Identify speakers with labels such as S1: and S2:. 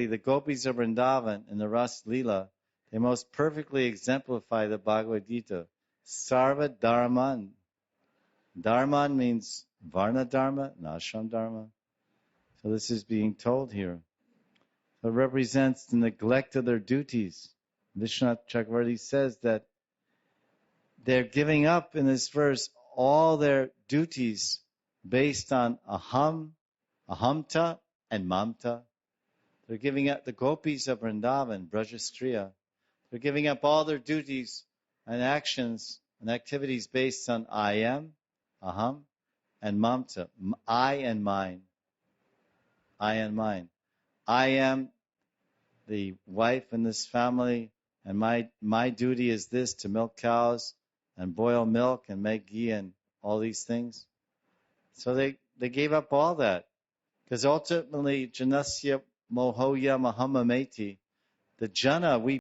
S1: the gopis of Vrindavan in the Ras Lila, they most perfectly exemplify the Bhagavad Gita. Sarva Dharman. Dharman means Varna Dharma, not Ashram Dharma. So this is being told here. So it represents the neglect of their duties. Vishwanath Chakravarti says that they're giving up in this verse all their duties based on aham, ahamta, and mamta. They're giving up the gopis of Vrindavan, Brajastriya. They're giving up all their duties and actions and activities based on I am, aham, and mamta, I and mine. I and mine. I am the wife in this family, and my duty is this, to milk cows and boil milk and make ghee and all these things. So they gave up all that. Because ultimately, janasya mohoya mahamameti, the jana, we